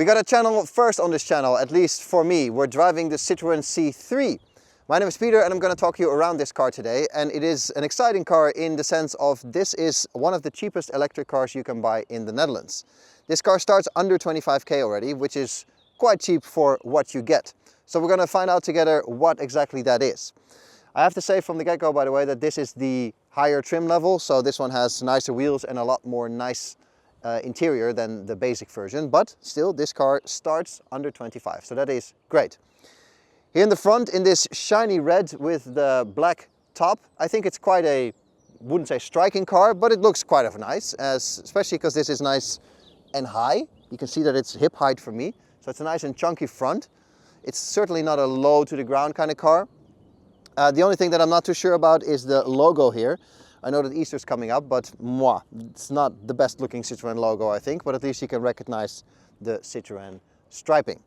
We got a channel first on this channel, at least for me. We're driving the Citroen C3. My name is Peter and I'm going to talk you around this car today. And it is an exciting car in the sense of this is one of the cheapest electric cars you can buy in the Netherlands. This car starts under 25k already, which is quite cheap for what you get. So we're going to find out together what exactly that is. I have to say from the get-go, by the way, that this is the higher trim level. So this one has nicer wheels and a lot more nice interior than the basic version, but still this car starts under 25, so that is great. Here in the front, in this shiny red with the black top, I think it's quite a, wouldn't say striking car, but it looks quite nice, especially because this is nice and high. You can see that it's hip height for me, so it's a nice and chunky front. It's certainly not a low to the ground kind of car. The only thing that I'm not too sure about is the logo here. I know that Easter's coming up, but it's not the best looking Citroen logo, I think, but at least you can recognize the Citroen striping.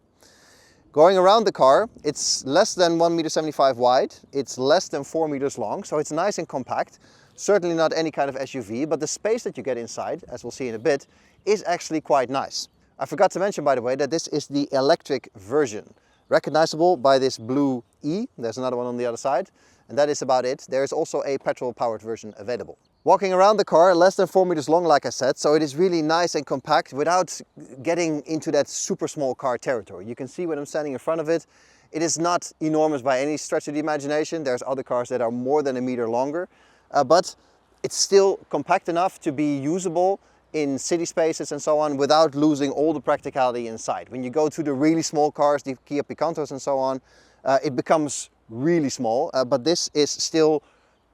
Going around the car, it's less than 1.75 m wide, it's less than 4 meters long, so it's nice and compact. Certainly not any kind of SUV, but the space that you get inside, as we'll see in a bit, is actually quite nice. I forgot to mention, by the way, that this is the electric version. Recognizable by this blue E, there's another one on the other side. And that is about it. There is also a petrol-powered version available. Walking around the car, less than 4 meters long, like I said, so it is really nice and compact without getting into that super small car territory. You can see when I'm standing in front of it, it is not enormous by any stretch of the imagination. There's other cars that are more than a meter longer, but it's still compact enough to be usable in city spaces and so on without losing all the practicality inside. When you go to the really small cars, the Kia Picantos and so on, it becomes really small, but this is still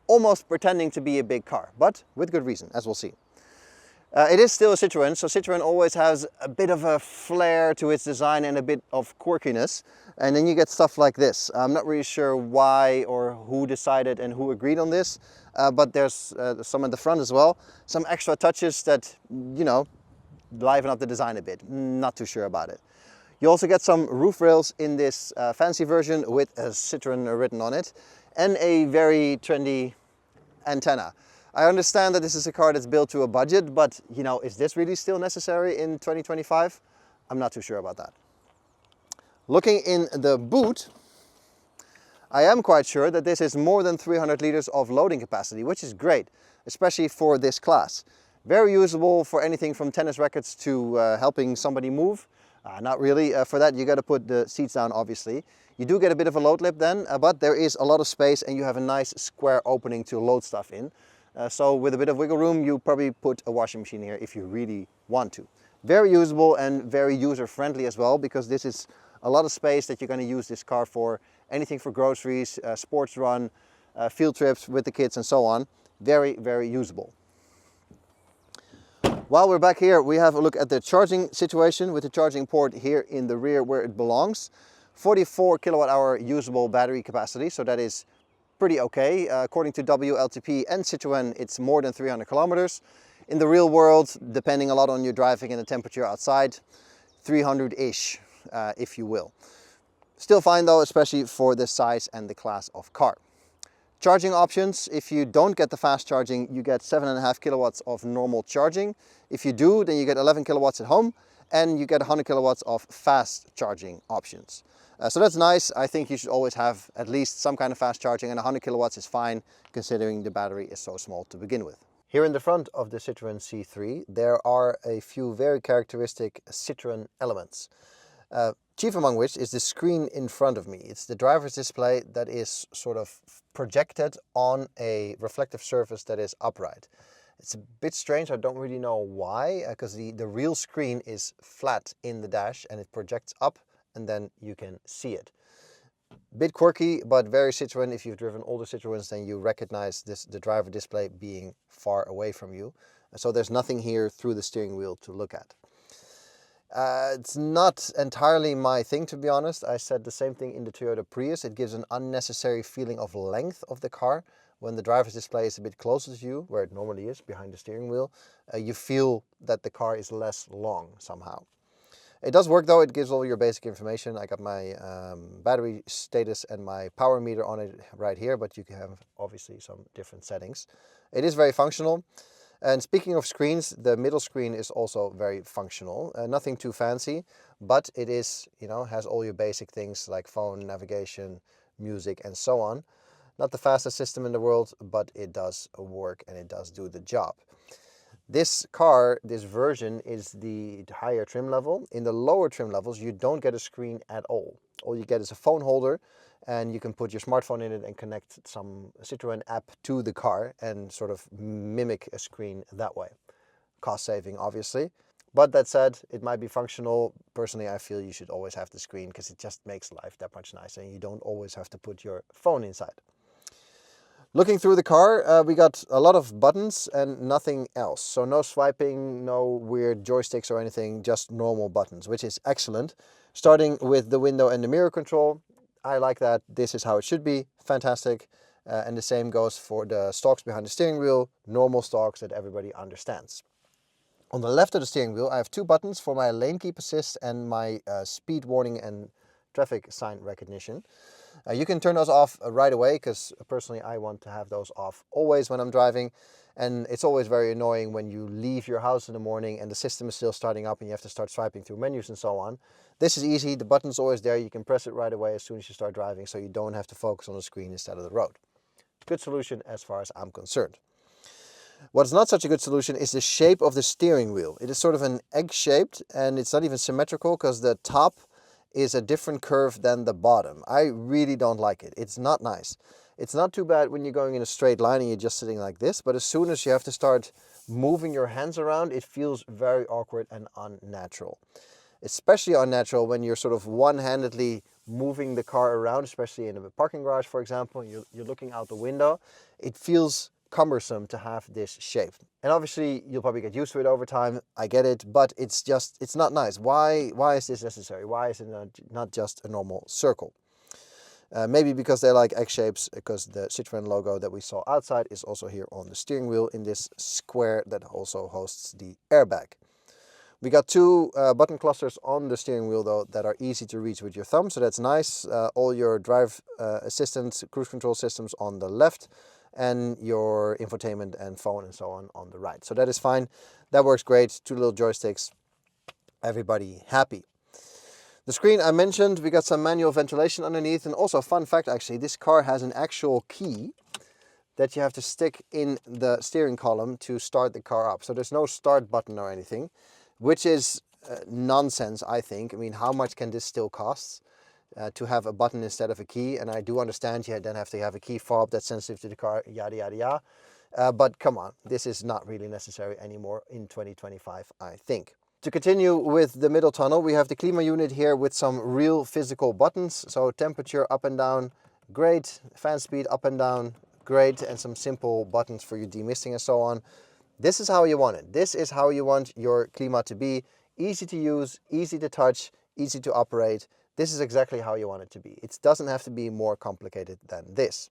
almost pretending to be a big car, but with good reason, as we'll see. It is still a Citroen, so Citroen always has a bit of a flair to its design and a bit of quirkiness, and then you get stuff like this. I'm not really sure why or who decided and who agreed on this, but there's some in the front as well. Some extra touches that, you know, liven up the design a bit. Not too sure about it. You also get some roof rails in this fancy version with a Citroen written on it and a very trendy antenna. I understand that this is a car that's built to a budget, but you know, is this really still necessary in 2025? I'm not too sure about that. Looking in the boot, I am quite sure that this is more than 300 liters of loading capacity, which is great, especially for this class. Very usable for anything from tennis rackets to helping somebody move. Not really. For that you got to put the seats down, obviously. You do get a bit of a load lip then, but there is a lot of space and you have a nice square opening to load stuff in. So with a bit of wiggle room, you probably put a washing machine here if you really want to. Very usable and very user-friendly as well, because this is a lot of space that you're going to use this car for. Anything for groceries, sports run, field trips with the kids and so on. Very, very usable. While we're back here, we have a look at the charging situation with the charging port here in the rear where it belongs. 44 kilowatt hour usable battery capacity, so that is pretty okay. According to WLTP and Citroen, it's more than 300 kilometers. In the real world, depending a lot on your driving and the temperature outside, 300-ish, if you will. Still fine though, especially for the size and the class of car. Charging options, if you don't get the fast charging, you get 7.5 kilowatts of normal charging. If you do, then you get 11 kilowatts at home and you get 100 kilowatts of fast charging options. So that's nice. I think you should always have at least some kind of fast charging, and 100 kilowatts is fine considering the battery is so small to begin with. Here in the front of the Citroen C3, there are a few very characteristic Citroen elements. Chief among which is the screen in front of me. It's the driver's display that is sort of projected on a reflective surface that is upright. It's a bit strange, I don't really know why, because the real screen is flat in the dash and it projects up and then you can see it. Bit quirky, but very Citroen. If you've driven older Citroens, then you recognize the driver display being far away from you. So there's nothing here through the steering wheel to look at. It's not entirely my thing, to be honest. I said the same thing in the Toyota Prius. It gives an unnecessary feeling of length of the car. When the driver's display is a bit closer to you, where it normally is, behind the steering wheel, you feel that the car is less long somehow. It does work though, it gives all your basic information. I got my battery status and my power meter on it right here, but you can have obviously some different settings. It is very functional. And speaking of screens, the middle screen is also very functional. Nothing too fancy, but it is, has all your basic things like phone, navigation, music, and so on. Not the fastest system in the world, but it does work and it does do the job. This car, this version, is the higher trim level. In the lower trim levels, you don't get a screen at all. All you get is a phone holder, and you can put your smartphone in it and connect some Citroen app to the car and sort of mimic a screen that way. Cost saving, obviously. But that said, it might be functional. Personally, I feel you should always have the screen because it just makes life that much nicer and you don't always have to put your phone inside. Looking through the car, we got a lot of buttons and nothing else. So no swiping, no weird joysticks or anything, just normal buttons, which is excellent. Starting with the window and the mirror control, I like that. This is how it should be. Fantastic. And the same goes for the stalks behind the steering wheel, normal stalks that everybody understands. On the left of the steering wheel, I have two buttons for my lane keep assist and my speed warning and traffic sign recognition. You can turn those off right away because personally I want to have those off always when I'm driving, and it's always very annoying when you leave your house in the morning and the system is still starting up and you have to start swiping through menus and so on. This is easy, the button's always there, you can press it right away as soon as you start driving so you don't have to focus on the screen instead of the road. Good solution as far as I'm concerned. What's not such a good solution is the shape of the steering wheel. It is sort of an egg-shaped and it's not even symmetrical because the top is a different curve than the bottom. I really don't like it. It's not nice. It's not too bad when you're going in a straight line and you're just sitting like this, but as soon as you have to start moving your hands around, it feels very awkward and unnatural. Especially unnatural when you're sort of one-handedly moving the car around, especially in a parking garage, for example. You're looking out the window. It feels cumbersome to have this shape. And obviously you'll probably get used to it over time. I get it, but it's not nice. Why is this necessary? Why is it not just a normal circle? Maybe because they like egg shapes, because the Citroen logo that we saw outside is also here on the steering wheel in this square that also hosts the airbag. We got two button clusters on the steering wheel though that are easy to reach with your thumb, so that's nice. All your drive assistance, cruise control systems on the left, and your infotainment and phone and so on the right. So that is fine. That works great. Two little joysticks. Everybody happy. The screen I mentioned, we got some manual ventilation underneath, and also fun fact actually, this car has an actual key that you have to stick in the steering column to start the car up. So there's no start button or anything, which is nonsense, I think. I mean, how much can this still cost? To have a button instead of a key, and I do understand you then have to have a key fob that's sensitive to the car, yada yada yada. But come on, this is not really necessary anymore in 2025, I think. To continue with the middle tunnel, we have the Klima unit here with some real physical buttons. So temperature up and down, great. Fan speed up and down, great. And some simple buttons for your demisting and so on. This is how you want it. This is how you want your Klima to be. Easy to use, easy to touch, easy to operate. This is exactly how you want it to be. It doesn't have to be more complicated than this.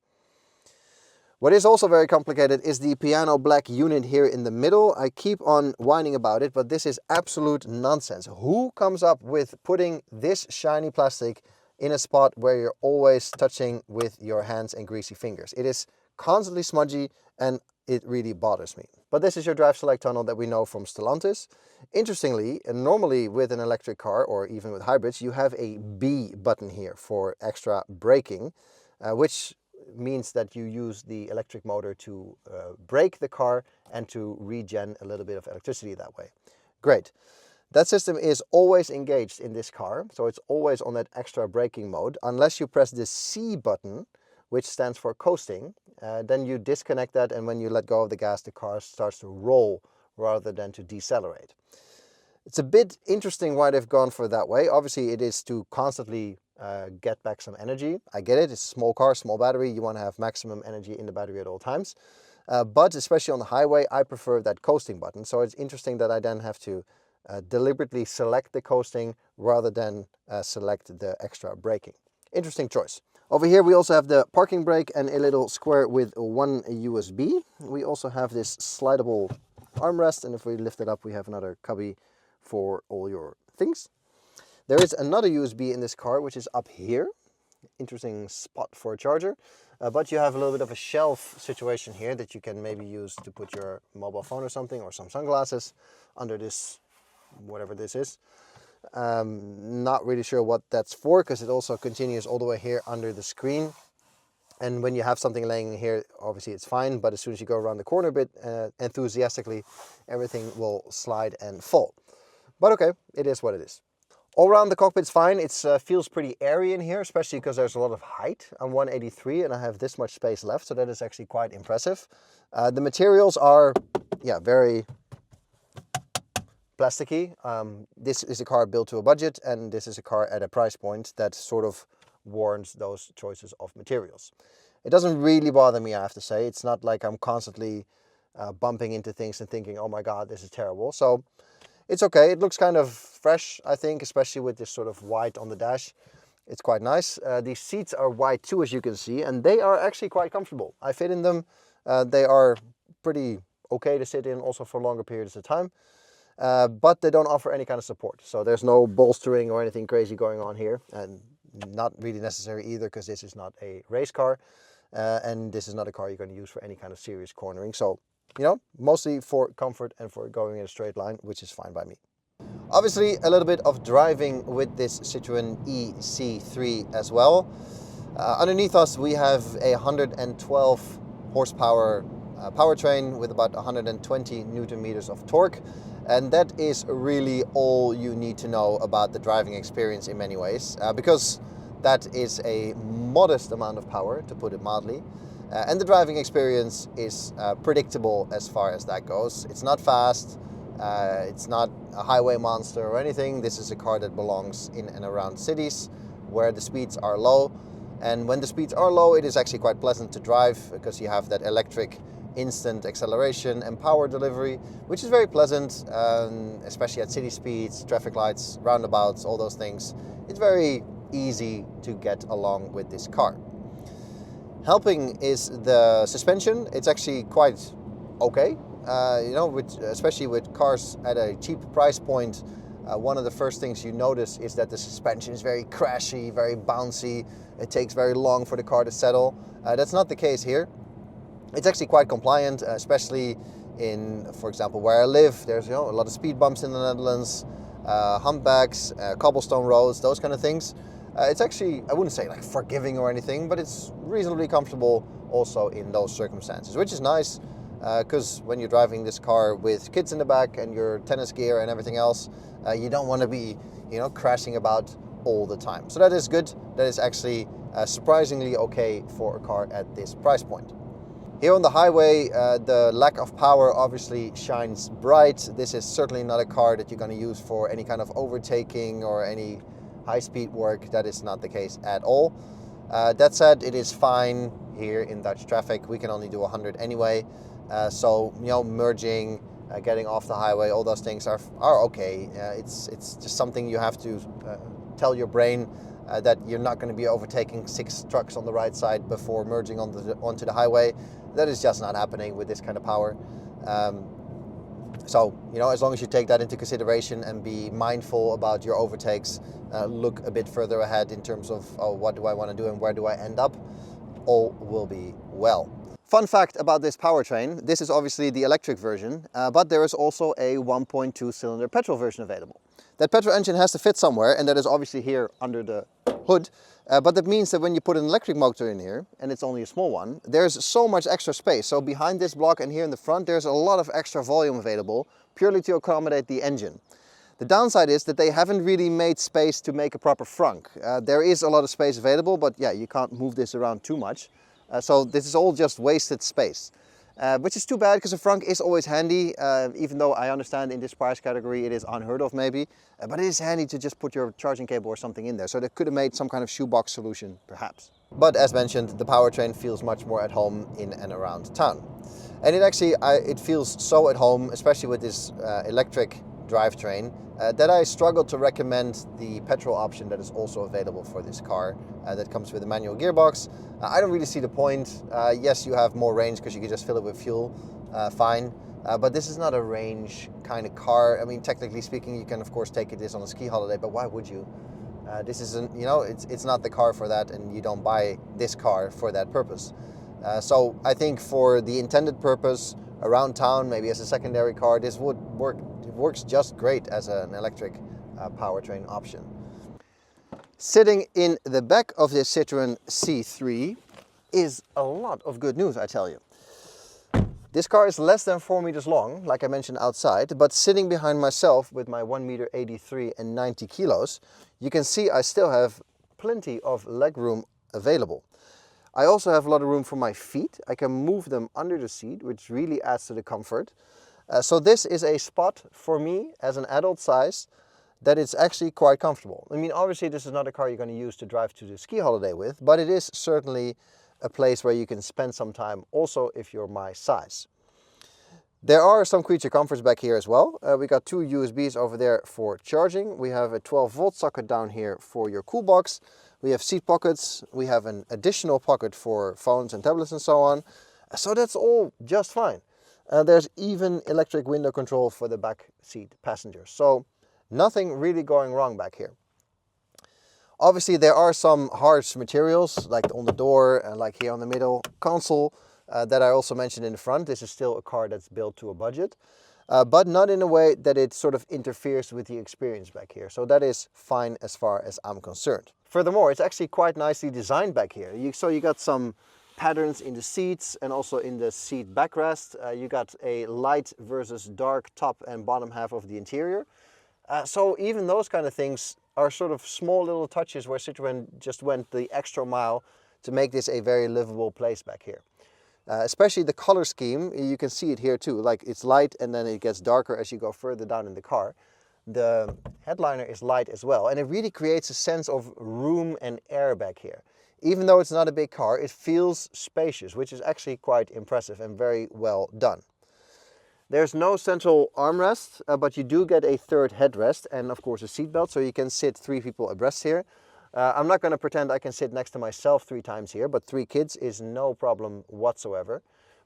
What is also very complicated is the piano black unit here in the middle. I keep on whining about it, but this is absolute nonsense. Who comes up with putting this shiny plastic in a spot where you're always touching with your hands and greasy fingers? It is constantly smudgy and it really bothers me. But this is your drive select tunnel that we know from Stellantis. Interestingly, and normally with an electric car or even with hybrids, you have a B button here for extra braking, which means that you use the electric motor to brake the car and to regen a little bit of electricity that way. Great. That system is always engaged in this car, so it's always on that extra braking mode, unless you press the C button, which stands for coasting. Then you disconnect that, and when you let go of the gas, the car starts to roll rather than to decelerate. It's a bit interesting why they've gone for that way. Obviously, it is to constantly get back some energy. I get it. It's a small car, small battery. You want to have maximum energy in the battery at all times. But especially on the highway, I prefer that coasting button. So it's interesting that I then have to deliberately select the coasting rather than select the extra braking. Interesting choice. Over here we also have the parking brake and a little square with one USB. We also have this slidable armrest, and if we lift it up we have another cubby for all your things. There is another USB in this car which is up here. interesting spot for a charger. But you have a little bit of a shelf situation here that you can maybe use to put your mobile phone or something, or some sunglasses under this, whatever this is. Not really sure what that's for, because it also continues all the way here under the screen. And when you have something laying here, obviously it's fine, but as soon as you go around the corner a bit enthusiastically, everything will slide and fall. But okay, it is what it is. All around the cockpit's fine. It feels pretty airy in here, especially because there's a lot of height. I'm 183 and I have this much space left, so that is actually quite impressive. The materials are, yeah, very plasticky. This is a car built to a budget, and this is a car at a price point that sort of warrants those choices of materials. It doesn't really bother me, I have to say. It's not like I'm constantly bumping into things and thinking, oh my God, this is terrible. So it's okay. It looks kind of fresh, I think, especially with this sort of white on the dash. It's quite nice. These seats are white too, as you can see, and they are actually quite comfortable. I fit in them. They are pretty okay to sit in also for longer periods of time. But they don't offer any kind of support. So there's no bolstering or anything crazy going on here. And not really necessary either, because this is not a race car. And this is not a car you're going to use for any kind of serious cornering. So, you know, mostly for comfort and for going in a straight line, which is fine by me. Obviously, a little bit of driving with this Citroen C3 as well. Underneath us, we have a 112 horsepower powertrain with about 120 Newton meters of torque. And that is really all you need to know about the driving experience in many ways, because that is a modest amount of power, to put it mildly. And the driving experience is predictable as far as that goes. It's not fast, it's not a highway monster or anything. This is a car that belongs in and around cities where the speeds are low. And when the speeds are low, it is actually quite pleasant to drive, because you have that electric instant acceleration and power delivery, which is very pleasant, especially at city speeds, traffic lights, roundabouts, all those things. It's very easy to get along with this car. Helping is the suspension. It's actually quite okay. You know, especially with cars at a cheap price point, one of the first things you notice is that the suspension is very crashy, very bouncy. It takes very long for the car to settle. That's not the case here. It's actually quite compliant, especially in, for example, where I live. There's, you know, a lot of speed bumps in the Netherlands, humpbacks, cobblestone roads, those kind of things. It's actually, I wouldn't say like forgiving or anything, but it's reasonably comfortable also in those circumstances, which is nice, because when you're driving this car with kids in the back and your tennis gear and everything else, you don't want to be, you know, crashing about all the time. So that is good. That is actually surprisingly okay for a car at this price point. Here on the highway, the lack of power obviously shines bright. This is certainly not a car that you're going to use for any kind of overtaking or any high-speed work. That is not the case at all. That said, it is fine here in Dutch traffic. We can only do 100 anyway. So, you know, merging, getting off the highway, all those things are okay. It's just something you have to tell your brain that you're not going to be overtaking 6 trucks on the right side before merging onto the highway. That is just not happening with this kind of power. So, you know, as long as you take that into consideration and be mindful about your overtakes, look a bit further ahead in terms of, oh, what do I want to do and where do I end up, all will be well. Fun fact about this powertrain, this is obviously the electric version, but there is also a 1.2 cylinder petrol version available. That petrol engine has to fit somewhere, and that is obviously here under the hood. But that means that when you put an electric motor in here, and it's only a small one, there's so much extra space. So behind this block and here in the front, there's a lot of extra volume available, purely to accommodate the engine. The downside is that they haven't really made space to make a proper frunk. There is a lot of space available, but yeah, you can't move this around too much. So this is all just wasted space. Which is too bad, because a frunk is always handy, even though I understand in this price category it is unheard of maybe. But it is handy to just put your charging cable or something in there. So they could have made some kind of shoebox solution, perhaps. But as mentioned, the powertrain feels much more at home in and around town. And it actually, it feels so at home, especially with this electric drivetrain, that I struggle to recommend the petrol option that is also available for this car, that comes with a manual gearbox. I don't really see the point. Yes, you have more range because you can just fill it with fuel, fine. But this is not a range kind of car. I mean, technically speaking, you can of course take this on a ski holiday, but why would you? This isn't, you know, it's not the car for that, and you don't buy this car for that purpose. So I think for the intended purpose around town, maybe as a secondary car, this would work. It works just great as an electric powertrain option. Sitting in the back of this Citroen C3 is a lot of good news, I tell you. This car is less than 4 meters long, like I mentioned outside, but sitting behind myself with my 1 meter 83 and 90 kilos, you can see I still have plenty of leg room available. I also have a lot of room for my feet. I can move them under the seat, which really adds to the comfort. So this is a spot for me as an adult size that it's actually quite comfortable. I mean, obviously this is not a car you're going to use to drive to the ski holiday with, but it is certainly a place where you can spend some time also if you're my size. There are some creature comforts back here as well. We got 2 USBs over there for charging. We have a 12-volt socket down here for your cool box. We have seat pockets. We have an additional pocket for phones and tablets and so on. So that's all just fine. There's even electric window control for the back seat passengers. So nothing really going wrong back here. Obviously there are some harsh materials like on the door and like here on the middle console that I also mentioned in the front. This is still a car that's built to a budget, but not in a way that it sort of interferes with the experience back here. So that is fine as far as I'm concerned. Furthermore, it's actually quite nicely designed back here. So you got some patterns in the seats and also in the seat backrest. You got a light versus dark top and bottom half of the interior. So even those kind of things are sort of small little touches where Citroen just went the extra mile to make this a very livable place back here. Especially the color scheme, you can see it here too. Like it's light and then it gets darker as you go further down in the car. The headliner is light as well, and it really creates a sense of room and air back here. Even though it's not a big car, it feels spacious, which is actually quite impressive and very well done. There's no central armrest, but you do get a third headrest and of course a seatbelt, so you can sit 3 people abreast here. I'm not going to pretend I can sit next to myself 3 times here, but 3 kids is no problem whatsoever.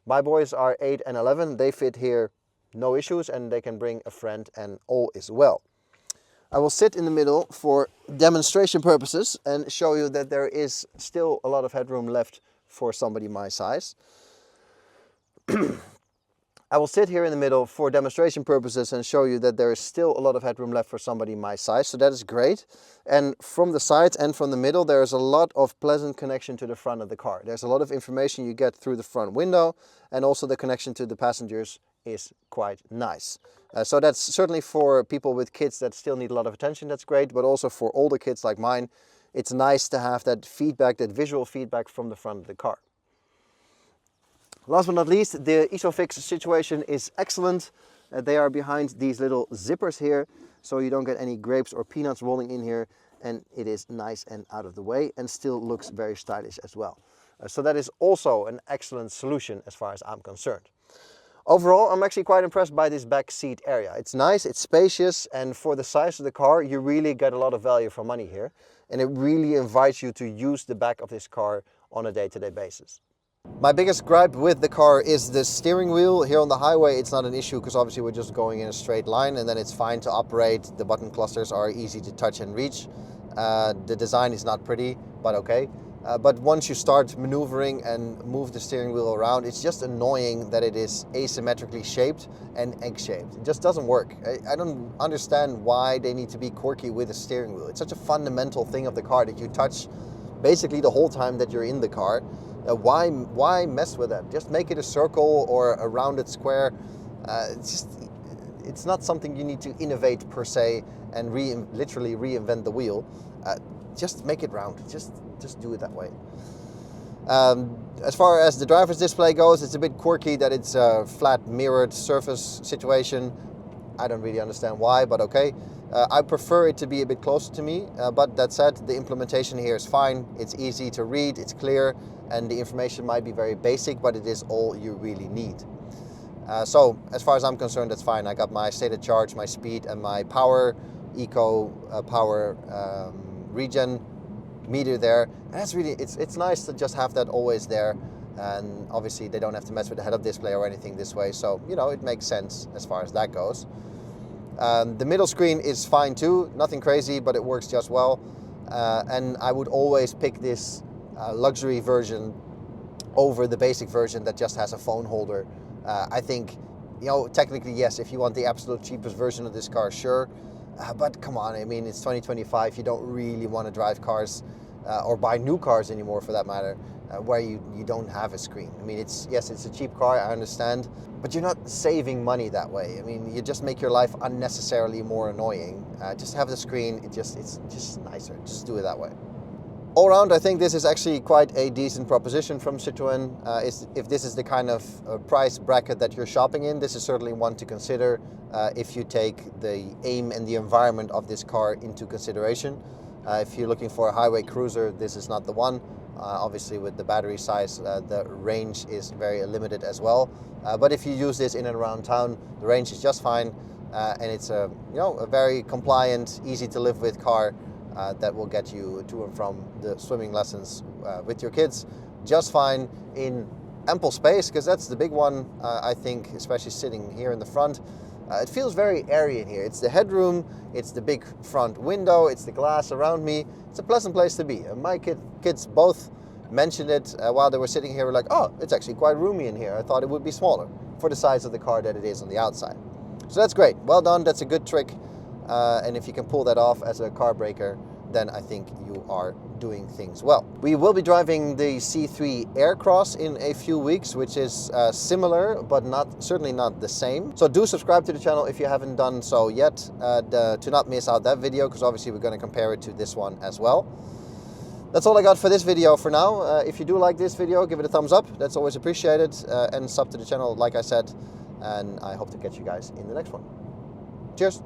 My boys are 8 and 11, they fit here no issues, and they can bring a friend and all is well. I will sit in the middle for demonstration purposes and show you that there is still a lot of headroom left for somebody my size. I will sit here in the middle for demonstration purposes and show you that there is still a lot of headroom left for somebody my size, so that is great. And from the sides and from the middle, there is a lot of pleasant connection to the front of the car. There's a lot of information you get through the front window, and also the connection to the passengers is quite nice. So that's certainly for people with kids that still need a lot of attention, that's great, but also for older kids like mine, it's nice to have that feedback, that visual feedback from the front of the car. Last but not least, the ISOFIX situation is excellent. They are behind these little zippers here, so you don't get any grapes or peanuts rolling in here, and it is nice and out of the way and still looks very stylish as well. So that is also an excellent solution as far as I'm concerned. Overall, I'm actually quite impressed by this back seat area. It's nice, it's spacious, and for the size of the car, you really get a lot of value for money here. And it really invites you to use the back of this car on a day-to-day basis. My biggest gripe with the car is the steering wheel. Here on the highway it's not an issue because obviously we're just going in a straight line and then it's fine to operate. The button clusters are easy to touch and reach. The design is not pretty, but okay. But once you start maneuvering and move the steering wheel around, it's just annoying that it is asymmetrically shaped and egg-shaped. It just doesn't work. I don't understand why they need to be quirky with the steering wheel. It's such a fundamental thing of the car that you touch basically the whole time that you're in the car. Why mess with that? Just make it a circle or a rounded square. It's not something you need to innovate per se and literally reinvent the wheel. Just make it round. Just do it that way. As far as the driver's display goes, it's a bit quirky that it's a flat mirrored surface situation. I don't really understand why, but okay. I prefer it to be a bit closer to me, but that said, the implementation here is fine. It's easy to read, it's clear, and the information might be very basic, but it is all you really need. So as far as I'm concerned, that's fine. I got my state of charge, my speed, and my power, eco power regen meter there. And that's really, it's nice to just have that always there. And obviously they don't have to mess with the head-up display or anything this way. So, you know, it makes sense as far as that goes. The middle screen is fine too, nothing crazy, but it works just well. and I would always pick this luxury version over the basic version that just has a phone holder. I think, you know, technically yes, if you want the absolute cheapest version of this car, sure, but come on, I mean, it's 2025, you don't really want to drive cars or buy new cars anymore for that matter, where you don't have a screen. I mean, yes, it's a cheap car, I understand, but you're not saving money that way. I mean, you just make your life unnecessarily more annoying. Just have the screen, it's just nicer, just do it that way. All around, I think this is actually quite a decent proposition from Citroen. If this is the kind of price bracket that you're shopping in, this is certainly one to consider if you take the aim and the environment of this car into consideration. If you're looking for a highway cruiser, this is not the one. Obviously with the battery size, the range is very limited as well. But if you use this in and around town, the range is just fine. And it's a very compliant, easy to live with car that will get you to and from the swimming lessons with your kids just fine in ample space, because that's the big one, I think, especially sitting here in the front. It feels very airy in here. It's the headroom, it's the big front window, it's the glass around me. It's a pleasant place to be. My kids both mentioned it while they were sitting here. We're like, oh, it's actually quite roomy in here. I thought it would be smaller for the size of the car that it is on the outside. So that's great. Well done. That's a good trick. And if you can pull that off as a car breaker, then I think you are doing things well. We will be driving the C3 Aircross in a few weeks, which is similar, but certainly not the same. So do subscribe to the channel if you haven't done so yet, to not miss out that video, because obviously we're going to compare it to this one as well. That's all I got for this video for now. If you do like this video, give it a thumbs up. That's always appreciated. And sub to the channel, like I said. And I hope to catch you guys in the next one. Cheers.